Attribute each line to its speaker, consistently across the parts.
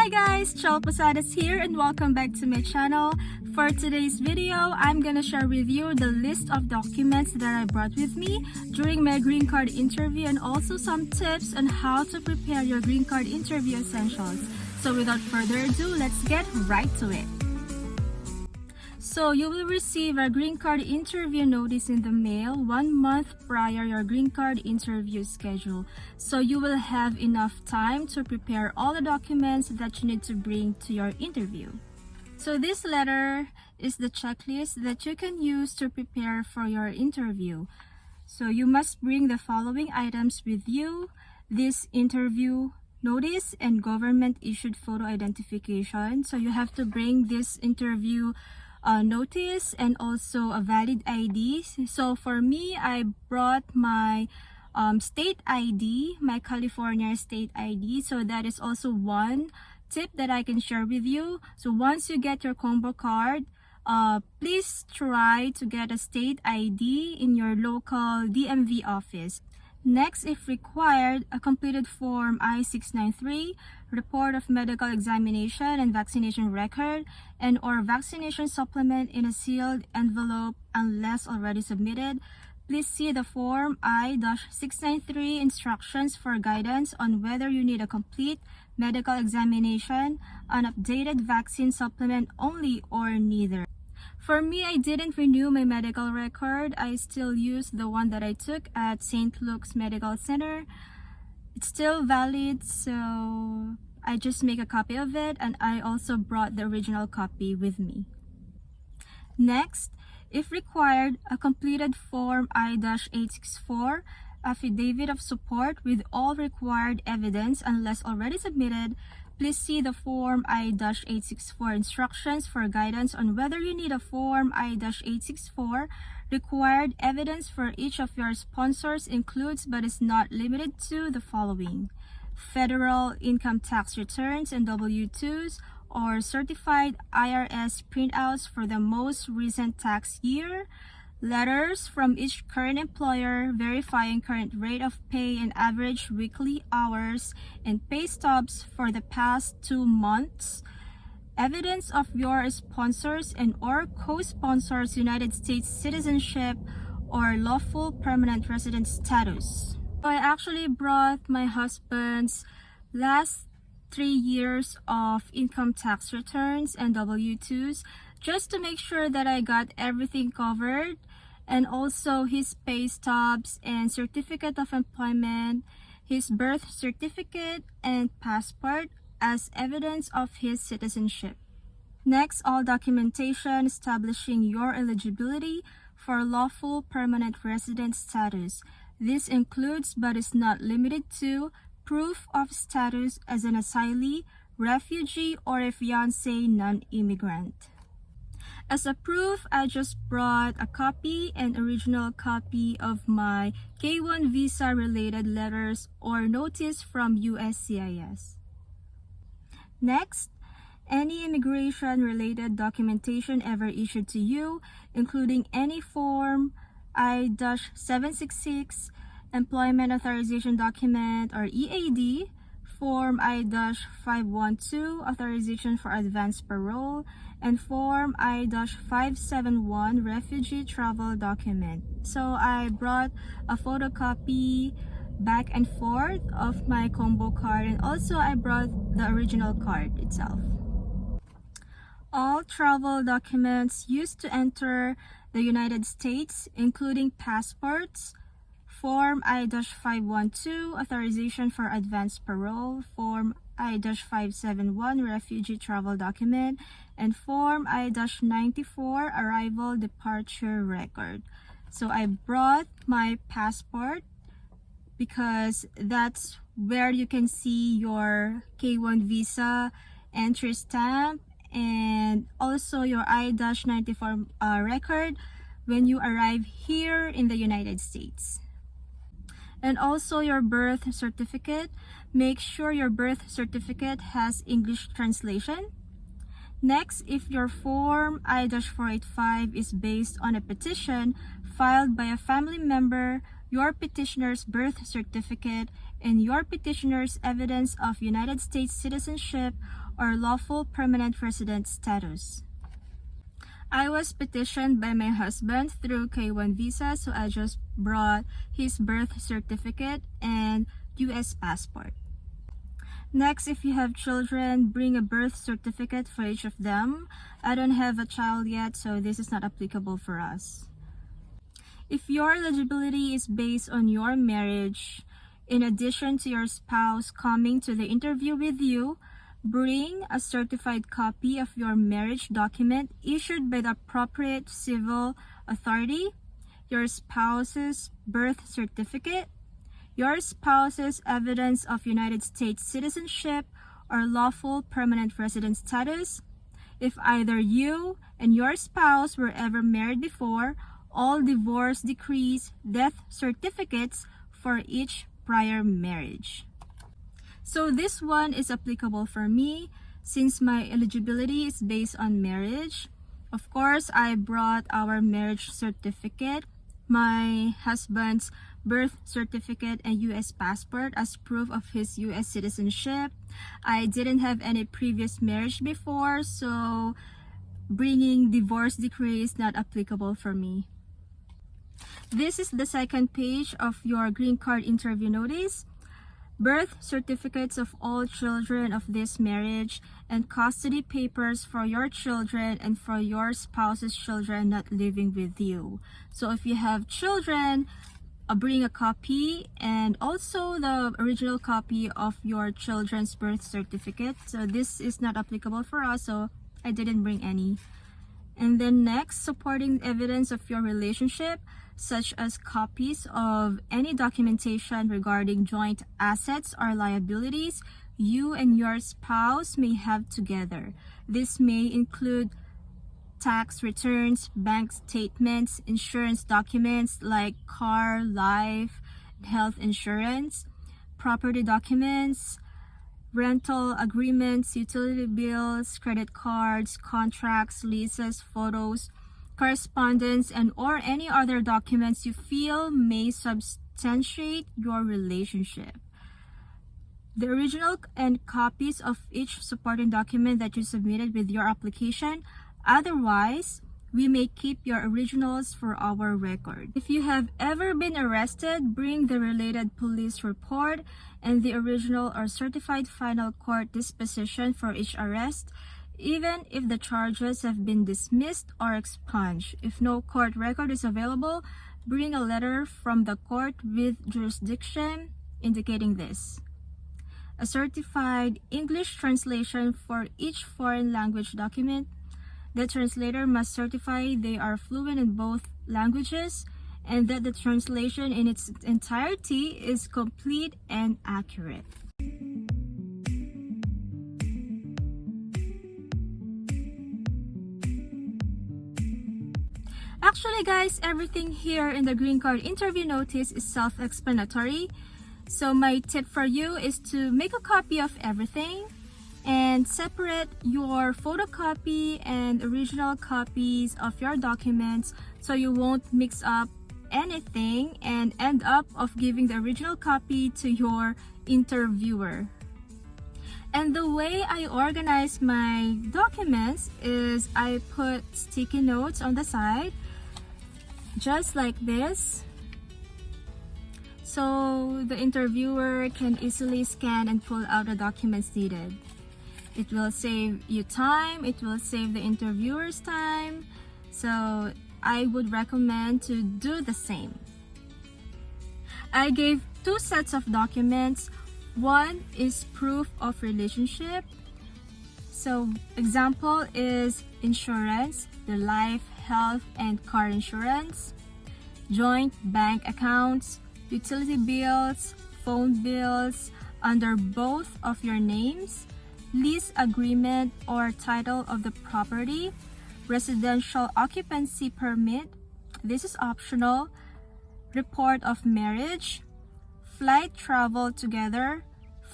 Speaker 1: Hi guys, Tselle Posadas here and welcome back to my channel. For today's video, I'm gonna share with you the list of documents that I brought with me during my green card interview and also some tips on how to prepare your green card interview essentials. So without further ado, let's get right to it. So you will receive a green card interview notice in the mail 1 month prior your green card interview schedule. So you will have enough time to prepare all the documents that you need to bring to your interview. So this letter is the checklist that you can use to prepare for your interview. So you must bring the following items with you: this interview notice and government issued photo identification. So you have to bring this interview notice and also a valid ID. So for me, I brought my state ID, my California state ID. So that is also one tip that I can share with you. So once you get your combo card, please try to get a state ID in your local DMV office. Next, if required, a completed Form I-693, report of medical examination and vaccination record, and or vaccination supplement in a sealed envelope unless already submitted. Please see the Form I-693 instructions for guidance on whether you need a complete medical examination, an updated vaccine supplement only, or neither. For me, I didn't renew my medical record. I still use the one that I took at St. Luke's Medical Center. It's still valid, so I just make a copy of it, and I also brought the original copy with me. Next, if required, a completed Form I-864, affidavit of support with all required evidence unless already submitted. Please see the Form I-864 instructions for guidance on whether you need a Form I-864. Required evidence for each of your sponsors includes but is not limited to the following: federal income tax returns and W-2s or certified IRS printouts for the most recent tax year, letters from each current employer verifying current rate of pay and average weekly hours, and pay stubs for the past 2 months, evidence of your sponsors and or co-sponsors' United States citizenship or lawful permanent resident status. I actually brought my husband's last 3 years of income tax returns and W-2s just to make sure that I got everything covered, and also his pay stubs and certificate of employment, his birth certificate and passport as evidence of his citizenship. Next, all documentation establishing your eligibility for lawful permanent resident status. This includes but is not limited to proof of status as an asylee, refugee, or a fiancé non-immigrant. As a proof, I just brought a copy and original copy of my K-1 visa related letters or notice from USCIS. Next, any immigration related documentation ever issued to you, including any Form I-766, Employment Authorization Document or EAD, Form I-512, Authorization for Advanced Parole, and Form I-571, Refugee Travel Document. So I brought a photocopy back and forth of my combo card, and also I brought the original card itself. All travel documents used to enter the United States, including passports, Form I-512, Authorization for Advanced Parole, Form I-571, Refugee Travel Document, and Form I-94, Arrival Departure Record. So I brought my passport because that's where you can see your K-1 visa entry stamp, and also your I-94 record when you arrive here in the United States. And also your birth certificate. Make sure your birth certificate has English translation. Next, if your Form I-485 is based on a petition filed by a family member, your petitioner's birth certificate and your petitioner's evidence of United States citizenship or lawful permanent resident status. I was petitioned by my husband through K1 visa, so I just brought his birth certificate and US passport. Next, if you have children, bring a birth certificate for each of them. I don't have a child yet, so this is not applicable for us. If your eligibility is based on your marriage, in addition to your spouse coming to the interview with you, bring a certified copy of your marriage document issued by the appropriate civil authority, your spouse's birth certificate, your spouse's evidence of United States citizenship or lawful permanent resident status. If either you and your spouse were ever married before, all divorce decrees, death certificates for each prior marriage. So this one is applicable for me since my eligibility is based on marriage. Of course, I brought our marriage certificate, my husband's birth certificate, and US passport as proof of his US citizenship. I didn't have any previous marriage before, so bringing divorce decree is not applicable for me. This is the second page of your green card interview notice. Birth certificates of all children of this marriage and custody papers for your children and for your spouse's children not living with you. So if you have children, bring a copy and also the original copy of your children's birth certificate. So this is not applicable for us, so I didn't bring any. And then next, supporting evidence of your relationship, such as copies of any documentation regarding joint assets or liabilities you and your spouse may have together. This may include tax returns, bank statements, insurance documents like car, life, health insurance, property documents, rental agreements, utility bills, credit cards, contracts, leases, photos, correspondence, and or any other documents you feel may substantiate your relationship. The original and copies of each supporting document that you submitted with your application. Otherwise, we may keep your originals for our record. If you have ever been arrested, bring the related police report and the original or certified final court disposition for each arrest, even if the charges have been dismissed or expunged. If no court record is available, bring a letter from the court with jurisdiction indicating this. A certified English translation for each foreign language document. The translator must certify they are fluent in both languages and that the translation in its entirety is complete and accurate. Actually guys, everything here in the green card interview notice is self-explanatory. So my tip for you is to make a copy of everything and separate your photocopy and original copies of your documents so you won't mix up anything and end up of giving the original copy to your interviewer. And the way I organize my documents is I put sticky notes on the side just like this, so the interviewer can easily scan and pull out the documents needed. It will save you time, it will save the interviewer's time, so I would recommend to do the same. I gave two sets of documents. One is proof of relationship. So example is insurance, the life, health, and car insurance, joint bank accounts, utility bills, phone bills under both of your names, lease agreement or title of the property, residential occupancy permit, this is optional, report of marriage, flight travel together,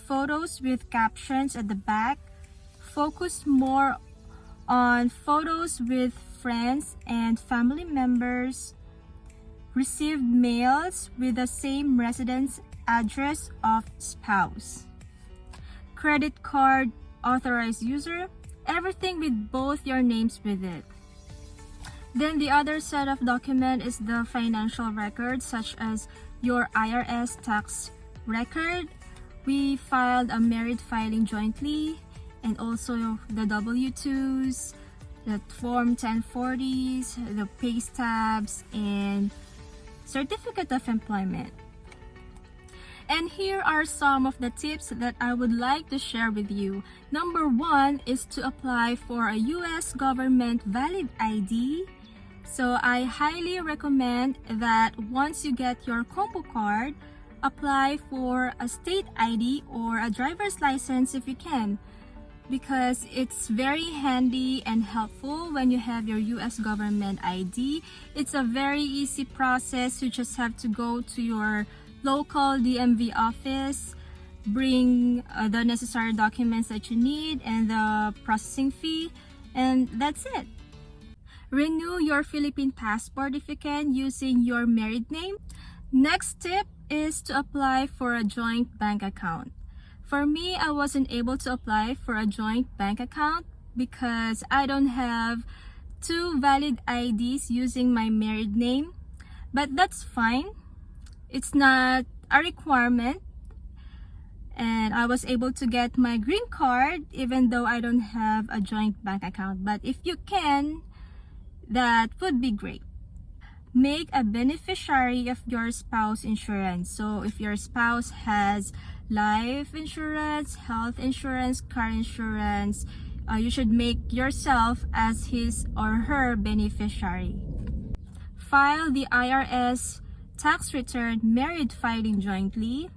Speaker 1: photos with captions at the back. Focus more on photos with friends and family members. Received mails with the same residence address of spouse, credit card authorized user, everything with both your names with it. Then the other set of document is the financial records, such as your IRS tax record. We filed a married filing jointly, and also the W-2s, the Form 1040s, the pay stubs, and certificate of employment. And here are some of the tips that I would like to share with you. Number 1 is to apply for a US government valid ID. So I highly recommend that once you get your combo card, apply for a state ID or a driver's license if you can, because it's very handy and helpful when you have your US government ID. It's a very easy process. You just have to go to your local DMV office, bring the necessary documents that you need and the processing fee, and that's it. Renew your Philippine passport if you can using your married name. Next tip is to apply for a joint bank account. For me, I wasn't able to apply for a joint bank account because I don't have 2 valid IDs using my married name, but that's fine. It's not a requirement, and I was able to get my green card even though I don't have a joint bank account. But if you can, that would be great. Make a beneficiary of your spouse insurance. So if your spouse has life insurance, health insurance, car insurance, you should make yourself as his or her beneficiary. File the IRS tax return married filing jointly,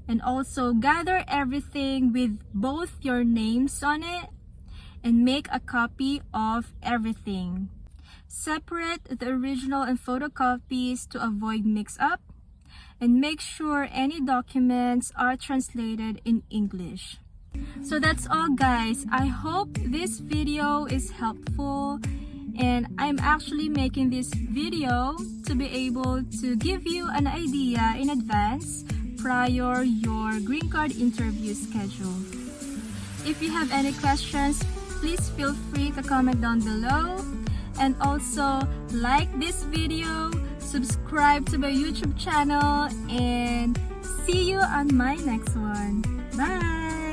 Speaker 1: and also gather everything with both your names on it and make a copy of everything. Separate the original and photocopies to avoid mix-up, and make sure any documents are translated in English. So that's all, guys. I hope this video is helpful, and I'm actually making this video to be able to give you an idea in advance prior your green card interview schedule. If you have any questions, please feel free to comment down below, and also like this video, subscribe to my YouTube channel, and see you on my next one. Bye!